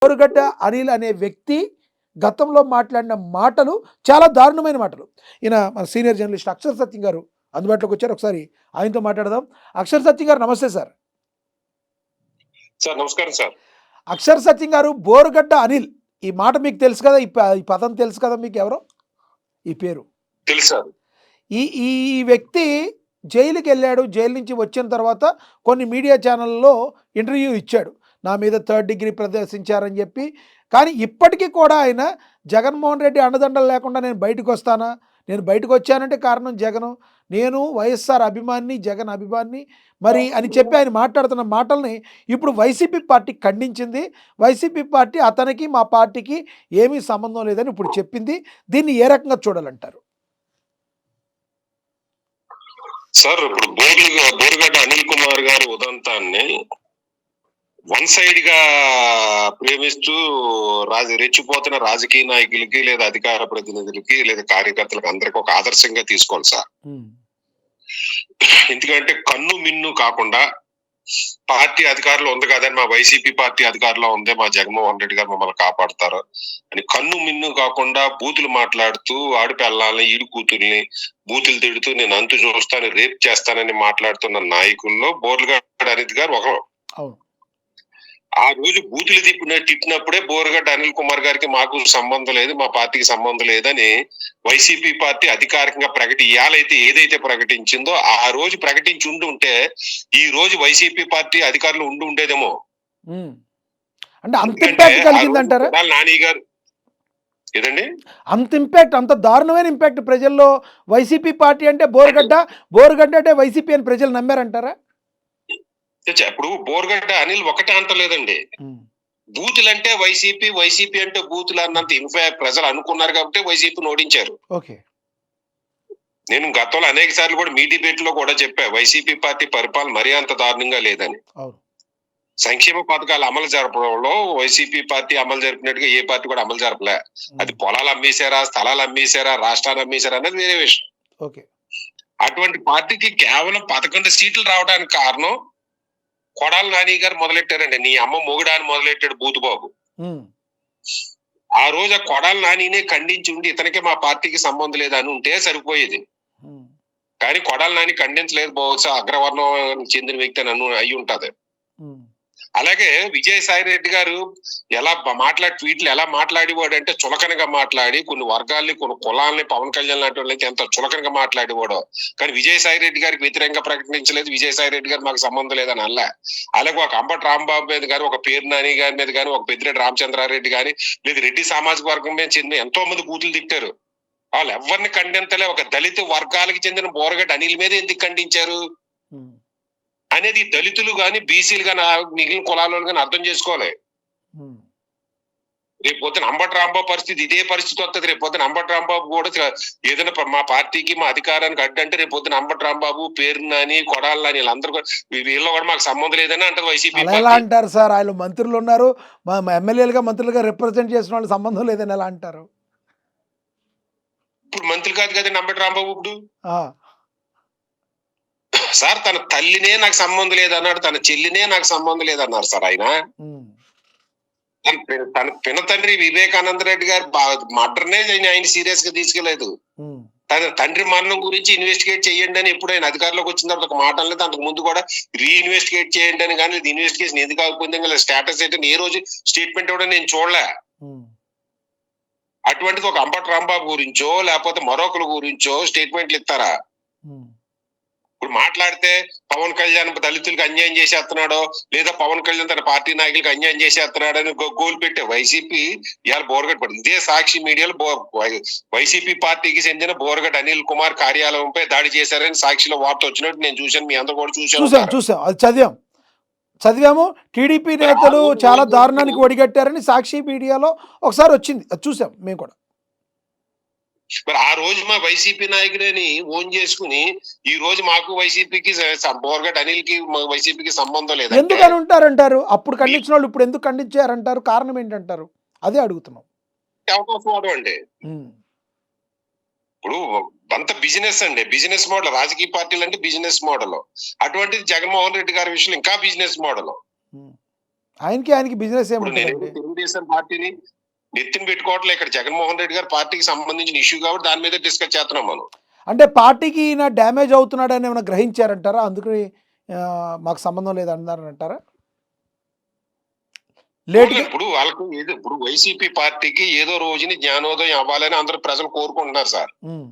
బోరుగడ్డ అనిల్ అనే వ్యక్తి గతంలో మాట్లాడిన మాటలు చాలా దారుణమైన మాటలు. ఈయన మన సీనియర్ జర్నలిస్ట్ అక్షర్ సత్యం గారు అందుబాటులోకి వచ్చారు. ఒకసారి ఆయనతో మాట్లాడదాం. అక్షర్ సత్యం గారు నమస్తే సార్. సార్ నమస్కారం సార్. అక్షర్ సత్యం గారు, బోరుగడ్డ అనిల్ ఈ మాట మీకు తెలుసు కదా, ఈ పదం తెలుసు కదా మీకు? ఎవరో ఈ పేరు తెలుసా? ఈ ఈ వ్యక్తి జైలుకి వెళ్ళాడు. జైలు నుంచి వచ్చిన తర్వాత కొన్ని మీడియా ఛానల్లో ఇంటర్వ్యూ ఇచ్చాడు. నా మీద 3rd డిగ్రీ ప్రదర్శించారని చెప్పి. కానీ ఇప్పటికీ కూడా ఆయన జగన్మోహన్ రెడ్డి అండదండలు లేకుండా నేను బయటకు వస్తానా, నేను బయటకు వచ్చానంటే కారణం జగను, నేను వైఎస్ఆర్ అభిమాని, జగన్ అభిమాని మరి అని చెప్పి ఆయన మాట్లాడుతున్న మాటల్ని ఇప్పుడు వైసీపీ పార్టీ ఖండించింది. వైసీపీ పార్టీ అతనికి మా పార్టీకి ఏమీ సంబంధం లేదని ఇప్పుడు చెప్పింది. దీన్ని ఏ రకంగా చూడాలంటారు? సార్ ఇప్పుడు బోరుగడ్డ అనిల్ కుమార్ గారి ఉదంతాన్ని వన్ సైడ్ గా ప్రేమిస్తూ రెచ్చిపోతున్న రాజకీయ నాయకులకి లేదా అధికార ప్రతినిధులకి లేదా కార్యకర్తలకు అందరికి ఒక ఆదర్శంగా తీసుకోవాలి సార్. ఎందుకంటే కన్ను మిన్ను కాకుండా పార్టీ అధికారంలో ఉంది కదని, మా వైసీపీ పార్టీ అధికారంలో ఉంది, మా జగన్మోహన్ రెడ్డి గారు మమ్మల్ని కాపాడుతారు అని కన్ను మిన్ను కాకుండా బూతులు మాట్లాడుతూ ఆడిపెళ్ళాలని ఈడు కూతుర్ని బూతులు తిడుతూ నేను అంతు చూస్తాను, రేప్ చేస్తానని మాట్లాడుతున్న నాయకుల్లో బోరుగడ్డ అనిల్ గారు ఒకరు. ఆ రోజు బూతులు తిట్టినప్పుడే బోరుగడ్డ అనిల్ కుమార్ గారికి మాకు సంబంధం లేదు, మా పార్టీకి సంబంధం లేదని వైసీపీ పార్టీ అధికారికంగా ఇయాలైతే ఏదైతే ప్రకటించిందో ఆ రోజు ప్రకటించి ఉంటే ఈ రోజు వైసీపీ పార్టీ అధికారులు ఉండేదేమో. అంటే అంత ఇంపాక్ట్ కలిగిందంటారా నాని గారు? ఏదండి అంత ఇంపాక్ట్, అంత దారుణమైన ఇంపాక్ట్ ప్రజల్లో వైసీపీ పార్టీ అంటే బోరుగడ్డ అంటే వైసీపీ అని ప్రజలు నమ్మారంటారా? ఇప్పుడు బోరుగడ్డ అనిల్ ఒకటే అంటలేదండి, బూతులు అంటే వైసీపీ అంటే బూతులు అన్నంత ఇన్ఫాక్ట్ ప్రజలు అనుకున్నారు కాబట్టి వైసీపీని ఓడించారు. నేను గతంలో అనేక సార్లు కూడా మీ డిబేట్ లో కూడా చెప్పా, వైసీపీ పార్టీ పరిపాలన మరీ అంత దారుణంగా లేదని. సంక్షేమ పథకాలు అమలు జరపడంలో వైసీపీ పార్టీ అమలు జరిపినట్టుగా ఏ పార్టీ కూడా అమలు జరపలే. అది పొలాలు అమ్మేశారా, స్థలాలు అమ్మేశారా, రాష్ట్రాలు అమ్మేశారా అనేది వేరే విషయం. అటువంటి పార్టీకి కేవలం 11 సీట్లు రావడానికి కారణం కొడాల నాని గారు మొదలెట్టారండి. నీ అమ్మ మొగుడా అని మొదలెట్టాడు బూతుబాబు. ఆ రోజు ఆ కొడాల నానినే ఖండించి ఉండి ఇతనికి మా పార్టీకి సంబంధం లేదని ఉంటే సరిపోయేది. కానీ కొడాల నాని ఖండించలేదు, బహుశా అగ్రవర్ణం చెందిన వ్యక్తి అని అయి ఉంటది. అలాగే విజయసాయి రెడ్డి గారు ట్వీట్లు ఎలా మాట్లాడేవాడు అంటే చులకనగా మాట్లాడి కొన్ని వర్గాల్ని కొన్ని కులాలని పవన్ కళ్యాణ్ లాంటి వాళ్ళకి ఎంత చులకనగా మాట్లాడేవాడో. కానీ విజయసాయి రెడ్డి గారికి వ్యతిరేకంగా ప్రకటించలేదు, విజయసాయి రెడ్డి గారు మాకు సంబంధం లేదని అలా. అలాగే ఒక అంబటి రాంబాబు మీద కానీ, ఒక పేరు నాని గారి మీద కానీ, ఒక పెద్దిరెడ్డి రామచంద్రారెడ్డి గాని లేదా రెడ్డి సామాజిక వర్గం మీద చెందిన ఎంతో మంది బూతులు తిట్టారు. వాళ్ళు ఎవరిని ఖండించలే. ఒక దళిత వర్గాలకు చెందిన బోరుగడ్డ అనిల్ మీద ఎందుకు ఖండించారు అనేది దళితులు గాని, బీసీలు గాని, మిగిలిన కులాల కానీ అర్థం చేసుకోవాలి. రేపు పొద్దున అంబటి రాంబాబు పరిస్థితి ఇదే పరిస్థితి వస్తుంది. రేపు పొద్దున అంబటి రాంబాబు కూడా ఏదైనా మా పార్టీకి మా అధికారానికి అడ్డంటే రేపు పొద్దున అంబటి రాంబాబు, పేరు నాని, కొడాలి నాని వీళ్ళందరూ వీళ్ళు కూడా మాకు సంబంధం లేదని అంటారు వైసీపీ. ఎలా అంటారు సార్? ఆయన మంత్రులు ఉన్నారు, మా ఎమ్మెల్యేలుగా మంత్రులుగా రిప్రజెంట్ చేసిన వాళ్ళు సంబంధం లేదని ఎలా అంటారు? ఇప్పుడు మంత్రులు కాదు కదండి అంబటి రాంబాబు. ఇప్పుడు సార్ తన తల్లినే నాకు సంబంధం లేదన్నాడు, తన చెల్లినే నాకు సంబంధం లేదన్నారు సార్ ఆయన. తన పినతండ్రి వివేకానంద రెడ్డి గారు మర్డర్నే ఆయన సీరియస్ గా తీసుకెళ్లేదు. తన తండ్రి మరణం గురించి ఇన్వెస్టిగేట్ చేయండి అని ఎప్పుడు ఆయన అధికారంలోకి వచ్చిన తర్వాత ఒక మాట లేదు. అంతకు ముందు కూడా రీఇన్వెస్టిగేట్ చేయండి అని కానీ ఇన్వెస్టిగేషన్ ఎందుకు కాకపోయింది స్టేటస్ అయితే ఏ రోజు స్టేట్మెంట్ కూడా నేను చూడలే. అటువంటిది ఒక అంబటి రాంబాబు గురించో లేకపోతే మరొకరి గురించో స్టేట్మెంట్లు ఇస్తారా? ఇప్పుడు మాట్లాడితే పవన్ కళ్యాణ్ దళితులకు అన్యాయం చేసేస్తున్నాడో లేదా పవన్ కళ్యాణ్ తన పార్టీ నాయకులకు అన్యాయం చేసేస్తున్నాడని గోల్ పెట్టే వైసీపీ ఇవాళ బోరుగడ్డ పడింది. ఇదే సాక్షి మీడియాలో వైసీపీ పార్టీకి చెందిన బోరుగడ్డ అనిల్ కుమార్ కార్యాలయంపై దాడి చేశారని సాక్షిలో వార్త వచ్చినట్టు నేను చూశాను. మీ అందరూ కూడా చూసాం, అది చదివాము. టీడీపీ నేతలు చాలా దారుణానికి ఒడిగట్టారని సాక్షి మీడియాలో ఒకసారి వచ్చింది, అది చూసాం మేము కూడా. మరి ఆ రోజు మా వైసీపీ నాయకుడని ఓన్ చేసుకుని ఈ రోజు మాకు వైసీపీకి బోరుగడ్డ అనిల్ కి వైసీపీకి సంబంధం లేదు ఎందుకని ఉంటారంటారు? అప్పుడు ఖండించిన వాళ్ళు ఇప్పుడు ఎందుకు ఖండించారంటారు? కారణం ఏంటంటారు? అదే అడుగుతున్నాం. అండి ఇప్పుడు అంత బిజినెస్ అండి, బిజినెస్ మోడల్. రాజకీయ పార్టీలు అంటే బిజినెస్ మోడల్. అటువంటిది జగన్మోహన్ రెడ్డి గారి విషయంలో ఇంకా బిజినెస్ మోడల్. ఆయనకి బిజినెస్ ఇప్పుడు నేనేమో ఏముంటుందండి? తెలుగుదేశం పార్టీని నెత్తిన పెట్టుకోవట్లే. ఇక్కడ జగన్మోహన్ రెడ్డి గారి పార్టీకి సంబంధించిన ఇష్యూ కాబట్టి దాని మీద డిస్కస్ చేస్తున్నాం మనం. అంటే పార్టీకి ఈయన డ్యామేజ్ అవుతున్నాడని ఏమైనా గ్రహించారంటారా? అందుకని మాకు సంబంధం లేదన్నారంటారా? లేట్‌గా ఇప్పుడు వాళ్ళకు ఏదో ఇప్పుడు వైసీపీ పార్టీకి ఏదో రోజుని జ్ఞానోదయం అవ్వాలని అందరూ ప్రజలు కోరుకుంటున్నారు సార్. హ్మ్.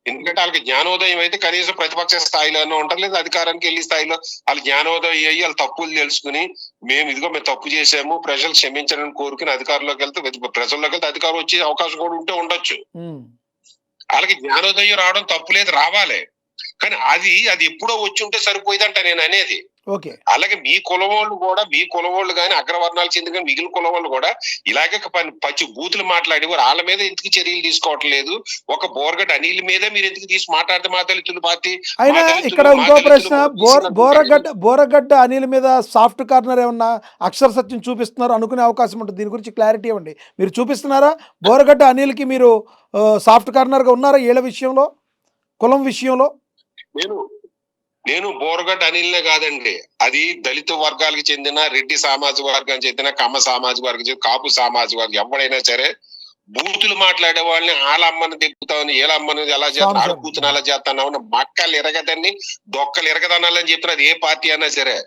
ఎందుకంటే వాళ్ళకి జ్ఞానోదయం అయితే కనీసం ప్రతిపక్ష స్థాయిలోనే ఉంటారు, లేదా అధికారానికి వెళ్ళి స్థాయిలో వాళ్ళు జ్ఞానోదయం అయ్యి వాళ్ళ తప్పులు తెలుసుకుని మేము తప్పు చేసాము, ప్రజలు క్షమించాలని కోరుకుని అధికారంలోకి వెళ్తే ప్రజల్లోకి వెళ్తే అధికారం వచ్చే అవకాశం కూడా ఉంటే ఉండొచ్చు. హ్మ్. వాళ్ళకి జ్ఞానోదయం రావడం తప్పు లేదు, రావాలి. కానీ అది ఎప్పుడో వచ్చి ఉంటే సరిపోయిందంట నేను అనేది. ఓకే. అలాగే మీ కులం వాళ్ళు గాని, అగ్రవర్ణాలకు చెందిన మిగిలిన కులం వాళ్ళు కూడా ఇలాగే పచ్చి బూతులు మాట్లాడి వాళ్ళ మీద ఎందుకు చర్యలు తీసుకోవట్లేదు? ఒక బోరగడ్డ అనిల్ మీద మీరు ఎందుకు తీసి మాట్లాడితే మా దళితుల పార్టీ, అయినా ఇక్కడ ఇంకో ప్రశ్న, బోరగడ్డ అనిల్ మీద సాఫ్ట్ కార్నర్ ఏమన్నా అక్షర సత్యం చూపిస్తున్నారు అనుకునే అవకాశం ఉంటుంది. దీని గురించి క్లారిటీ ఇవ్వండి. మీరు చూపిస్తున్నారా? బోరగడ్డ అనిల్‌కి మీరు సాఫ్ట్ కార్నర్‌గా ఉన్నారా ఈళ్ళ విషయంలో? కులం విషయంలో? నేను బోరగడ్డ అనిల్నే కాదండి. అది దళిత వర్గాలకు చెందిన, రెడ్డి సామాజిక వర్గానికి చెందిన, కమ్మ సామాజిక వర్గం చెందిన, కాపు సామాజిక వర్గం ఎవడైనా సరే బూతులు మాట్లాడే వాళ్ళని ఆలమ్మని దిప్పుతామని, ఏలమ్మని ఎలా చేస్తాను, ఆడుకూతుని అలా చేస్తాను, మక్కలు ఎరగదని డొక్కలు ఎరగదనాలని చెప్పిన అది ఏ పార్టీ అయినా సరే.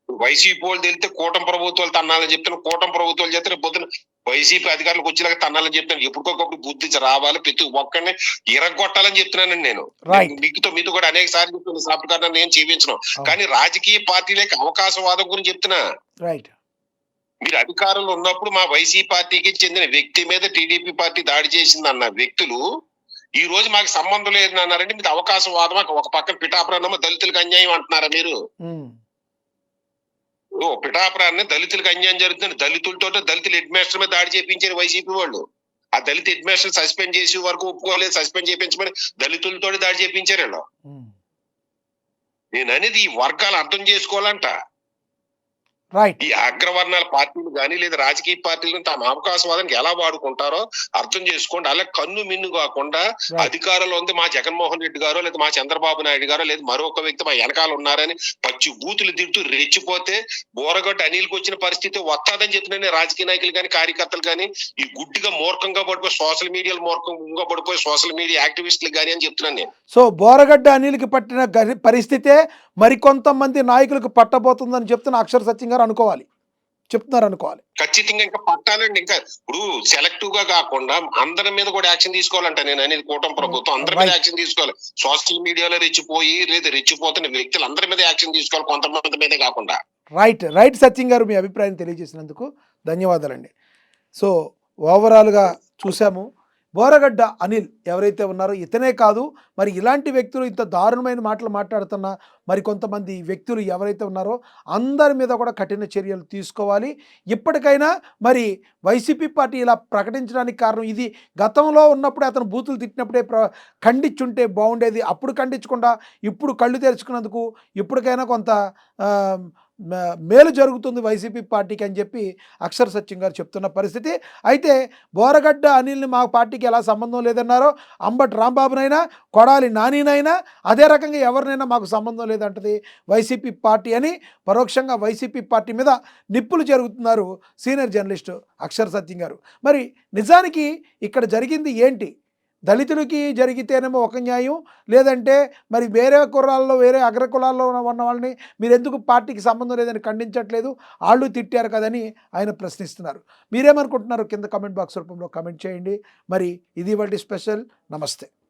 వైసీపీ వాళ్ళు తెలితే కూటమి ప్రభుత్వాలు తన్నాలని చెప్తున్నా, కూటమి ప్రభుత్వాలు చేస్తే పొద్దున వైసీపీ అధికారులకు వచ్చేలాగా తన్నాలని చెప్తాను. ఎప్పటికొకప్పుడు బుద్ధి రావాలి, ప్రతి ఒక్కరిని ఇరగొట్టాలని చెప్తున్నానండి నేను. మీతో కూడా అనేక సార్లు చెప్తున్నాను, సాఫ్ట్ కార్నర్ నేను చూపించను. కానీ రాజకీయ పార్టీలకు అవకాశవాదం గురించి చెప్తున్నా. మీరు అధికారంలో ఉన్నప్పుడు మా వైసీపీ పార్టీకి చెందిన వ్యక్తి మీద టీడీపీ పార్టీ దాడి చేసిందన్న వ్యక్తులు ఈ రోజు మాకు సంబంధం లేదని అన్నారంటే మీరు అవకాశవాదం. ఒక పక్కన పిఠాపురాన్నమో దళితులకు అన్యాయం అంటున్నారా మీరు? పిఠాపురాన్ని దళితులకు అన్యాయం జరుగుతుంది, దళితులతో దళితుల హెడ్ మాస్టర్ మీద దాడి చేయించారు వైసీపీ వాళ్ళు. ఆ దళిత హెడ్ మాస్టర్ సస్పెండ్ చేసే వరకు ఒప్పుకోలేదు, సస్పెండ్ చేయించమని దళితులతో దాడి చేయించారు వీళ్ళు. నేను అనేది ఈ వర్గాలు అర్థం చేసుకోవాలంట. ఈ అగ్రవర్ణాల పార్టీలు కానీ లేదా రాజకీయ పార్టీలు తమ అవకాశవాదానికి ఎలా వాడుకుంటారో అర్థం చేసుకోండి. అలా కన్ను మిన్ను కాకుండా అధికారంలో ఉంది మా జగన్మోహన్ రెడ్డి గారో లేదా మా చంద్రబాబు నాయుడు గారో లేదా మరొక వ్యక్తి మా వెనకాల ఉన్నారని పచ్చి బూతులు తిడుతూ రెచ్చిపోతే బోరగొట్ట అనిల్కి వచ్చిన పరిస్థితి వస్తాదని చెప్తున్నాను. రాజకీయ నాయకులు కానీ కార్యకర్తలు కానీ ఈ గుడ్డిగా మూర్ఖంగా పడిపోయి సోషల్ మీడియాలో మూర్ఖంగా పడిపోయి సోషల్ మీడియా యాక్టివిస్టులు కానీ అని చెప్తున్నాను నేను. సో బోరగడ్డ అనిల్కి పట్టిన పరిస్థితే మరికొంతమంది నాయకులకు పట్టబోతుందని చెప్తున్న అక్షర సత్యం గారు చెప్తున్నారు. ఖచ్చితంగా ఇంకా పట్టాలండి. ఇంకా ఇప్పుడు సెలెక్టివ్ గా కాకుండా అందరి మీద కూడా యాక్షన్ తీసుకోవాలంట నేను అనేది. కూటమి ప్రభుత్వం అందరి మీద యాక్షన్ తీసుకోవాలి. సోషల్ మీడియాలో రెచ్చిపోయి లేదా రెచ్చిపోతున్న వ్యక్తులు అందరి మీద యాక్షన్ తీసుకోవాలి, కొంతమంది మీదే కాకుండా. రైట్ సత్యం గారు, మీ అభిప్రాయం తెలియజేసినందుకు ధన్యవాదాలండి. సో ఓవరాల్గా చూసాము, బోరగడ్డ అనిల్ ఎవరైతే ఉన్నారో ఇతనే కాదు, మరి ఇలాంటి వ్యక్తులు ఇంత దారుణమైన మాటలు మాట్లాడుతున్న మరి కొంతమంది వ్యక్తులు ఎవరైతే ఉన్నారో అందరి మీద కూడా కఠిన చర్యలు తీసుకోవాలి. ఇప్పటికైనా మరి వైసీపీ పార్టీ ఇలా ప్రకటించడానికి కారణం ఇది. గతంలో ఉన్నప్పుడే అతను బూతులు తిట్టినప్పుడే ఖండించుంటే బాగుండేది. అప్పుడు ఖండించకుండా ఇప్పుడు కళ్ళు తెరుచుకున్నందుకు ఇప్పటికైనా కొంత మేలు జరుగుతుంది వైసీపీ పార్టీకి అని చెప్పి అక్షర సత్యం గారు చెప్తున్న పరిస్థితి. అయితే బోరగడ్డ అనిల్ని మా పార్టీకి ఎలా సంబంధం లేదన్నారో, అంబటి రాంబాబునైనా కొడాలి నానినైనా అదే రకంగా ఎవరినైనా మాకు సంబంధం లేదంటది వైసీపీ పార్టీ అని పరోక్షంగా వైసీపీ పార్టీ మీద నిప్పులు జరుగుతున్నారు సీనియర్ జర్నలిస్టు అక్షర సత్యం గారు. మరి నిజానికి ఇక్కడ జరిగింది ఏంటి? దళితులకి జరిగితేనేమో ఒక న్యాయం, లేదంటే మరి వేరే కుర్రాల్లో వేరే అగ్ర కులాల్లో ఉన్న వాళ్ళని మీరు ఎందుకు పార్టీకి సంబంధం లేదని ఖండించట్లేదు, వాళ్ళు తిట్టారు కదని ఆయన ప్రశ్నిస్తున్నారు. మీరేమనుకుంటున్నారు కింద కమెంట్ బాక్స్ రూపంలో కమెంట్ చేయండి. మరి ఇది ఇవాల్టి స్పెషల్. నమస్తే.